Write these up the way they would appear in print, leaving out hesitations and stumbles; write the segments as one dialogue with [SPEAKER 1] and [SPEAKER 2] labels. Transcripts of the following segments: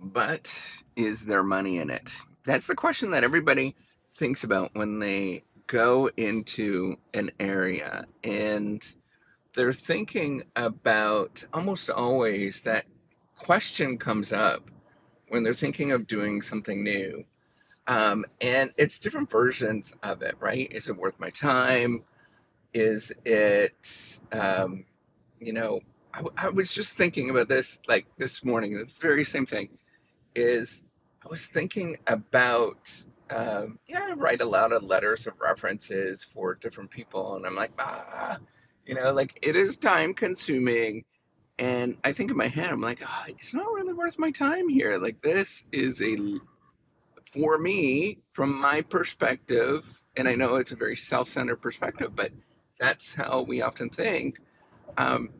[SPEAKER 1] But is there money in it? That's the question that everybody thinks about when they go into an area. And they're thinking about almost always that question comes up when they're thinking of doing something new. And it's different versions of it, right? Is it worth my time? Is it, you know, I was just thinking about this like this morning, the very same thing is I was thinking about, I write a lot of letters of references for different people, and I'm like, like it is time consuming. And I think in my head, I'm like, it's not really worth my time here. Like, this is for me, from my perspective, and I know it's a very self centered perspective, but that's how we often think. Um,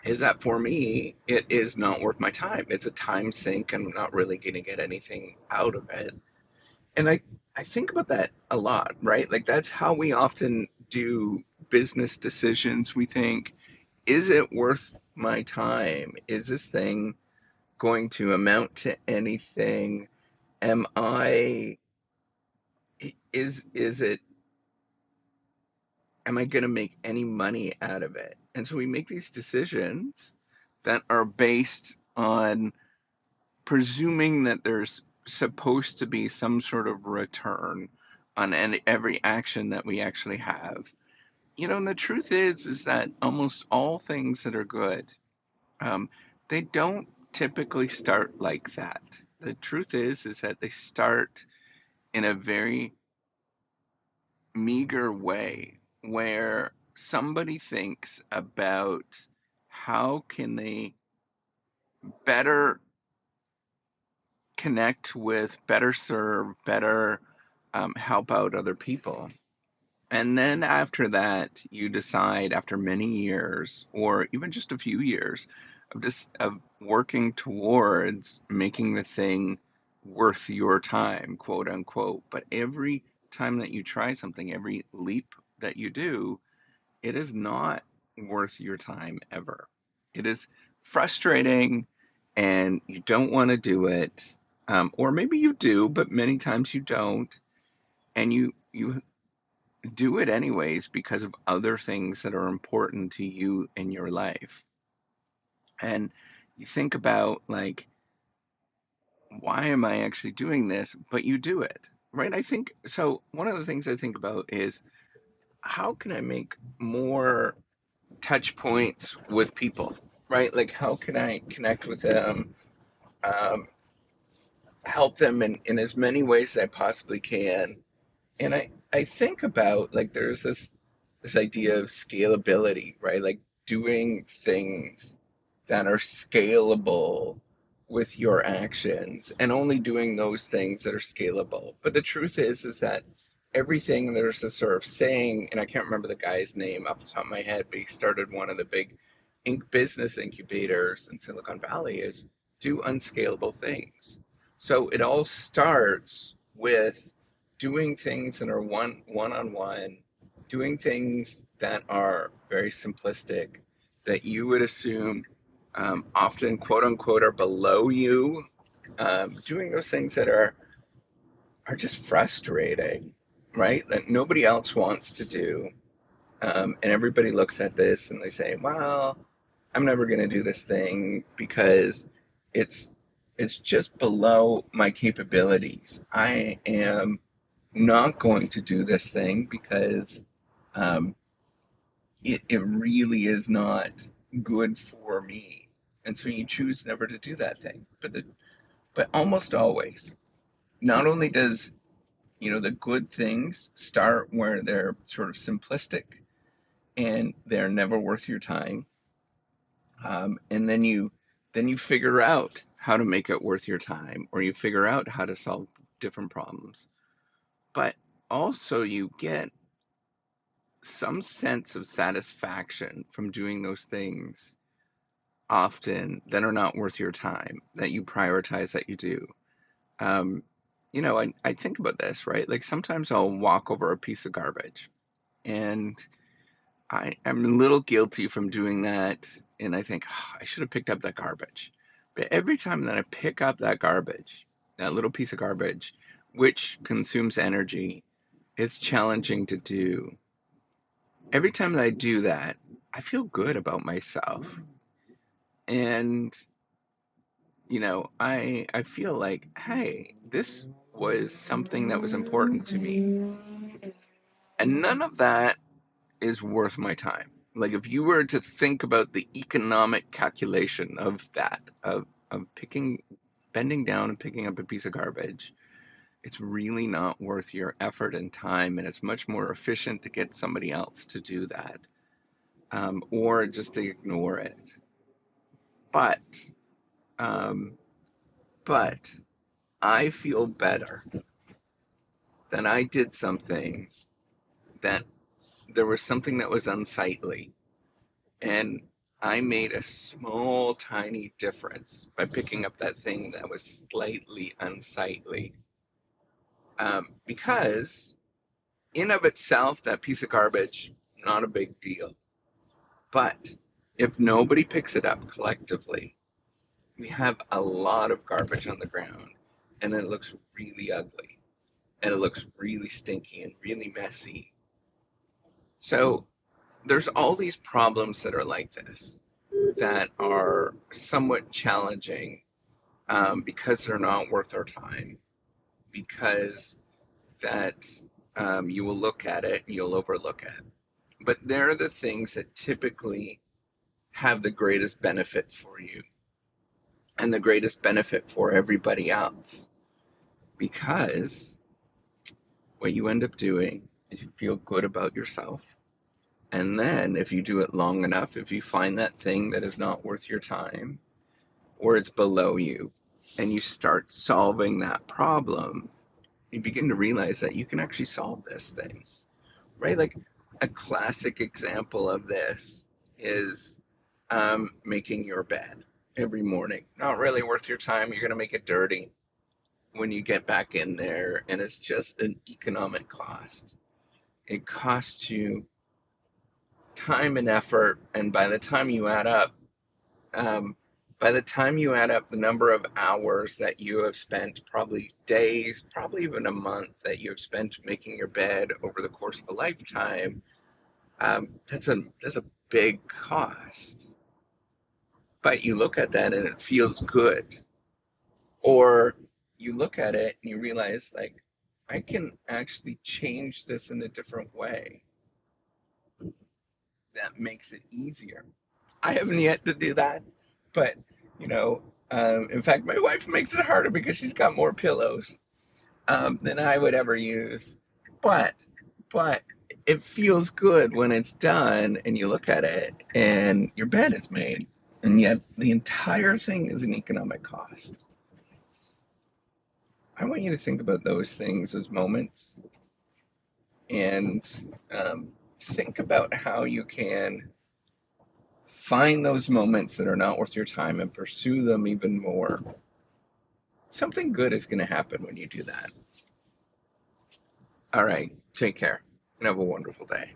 [SPEAKER 1] is that for me, it is not worth my time. It's a time sink, and I'm not really going to get anything out of it. And I think about that a lot, right? Like that's how we often do business decisions. We think, is it worth my time? Is this thing going to amount to anything? Am I, is it, am I going to make any money out of it? And so we make these decisions that are based on presuming that there's supposed to be some sort of return on every action that we actually have. And the truth is that almost all things that are good, um, they don't typically start like that. The truth is that they start in a very meager way where somebody thinks about how can they better connect with, better serve, better help out other people. And then after that, you decide after many years, or even just a few years, of working towards making the thing worth your time, quote unquote. But every time that you try something, every leap that you do, it is not worth your time ever. It is frustrating and you don't want to do it. Or maybe you do, but many times you don't. And you do it anyways because of other things that are important to you in your life. And you think about, like, why am I actually doing this? But you do it, right? I think so. One of the things I think about is how can I make more touch points with people, right? Like, how can I connect with them, um, help them in as many ways as I possibly can? And I think about, like, there's this idea of scalability, right? Like doing things that are scalable with your actions and only doing those things that are scalable. But the truth is that everything there's a sort of saying, and I can't remember the guy's name off the top of my head, but he started one of the big business incubators in Silicon Valley, is do unscalable things. So it all starts with doing things that are on one, doing things that are very simplistic, that you would assume often quote unquote are below you, doing those things that are just frustrating, right? That nobody else wants to do. And everybody looks at this and they say, well, I'm never going to do this thing because it's it's just below my capabilities. I am not going to do this thing because um, it really is not good for me. And so you choose never to do that thing. But almost always, not only does the good things start where they're sort of simplistic and they're never worth your time, and then you figure out how to make it worth your time, or you figure out how to solve different problems. But also you get some sense of satisfaction from doing those things often that are not worth your time, that you prioritize, that you do. Um, I think about this, right? Like sometimes I'll walk over a piece of garbage and I'm a little guilty from doing that. And I think, "Oh, I should have picked up that garbage." But every time that I pick up that garbage, that little piece of garbage, which consumes energy, it's challenging to do. Every time that I do that, I feel good about myself. And, I feel like, hey, this was something that was important to me. And none of that is worth my time. Like if you were to think about the economic calculation of that, of bending down and picking up a piece of garbage, it's really not worth your effort and time, and it's much more efficient to get somebody else to do that, or just to ignore it. But, um, but I feel better that I did something that there was something that was unsightly, and I made a small, tiny difference by picking up that thing that was slightly unsightly. Because in of itself, that piece of garbage, not a big deal. But if nobody picks it up collectively, we have a lot of garbage on the ground, and it looks really ugly, and it looks really stinky and really messy. So there's all these problems that are like this that are somewhat challenging, because they're not worth our time, because that you will look at it and you'll overlook it. But they're the things that typically have the greatest benefit for you and the greatest benefit for everybody else, because what you end up doing is you feel good about yourself. And then if you do it long enough, if you find that thing that is not worth your time or it's below you, and you start solving that problem, you begin to realize that you can actually solve this thing, right? Like a classic example of this is making your bed every morning. Not really worth your time. You're going to make it dirty when you get back in there, and it's just an economic cost. It costs you time and effort, and um, by the time you add up the number of hours that you have spent, probably days, probably even a month that you have spent making your bed over the course of a lifetime, that's a big cost. But you look at that and it feels good. Or you look at it and you realize, like, I can actually change this in a different way that makes it easier. I haven't yet to do that, but in fact, my wife makes it harder because she's got more pillows than I would ever use. But but it feels good when it's done and you look at it and your bed is made, and yet the entire thing is an economic cost. I want you to think about those things, those moments, and think about how you can find those moments that are not worth your time and pursue them even more. Something good is going to happen when you do that. All right, take care and have a wonderful day.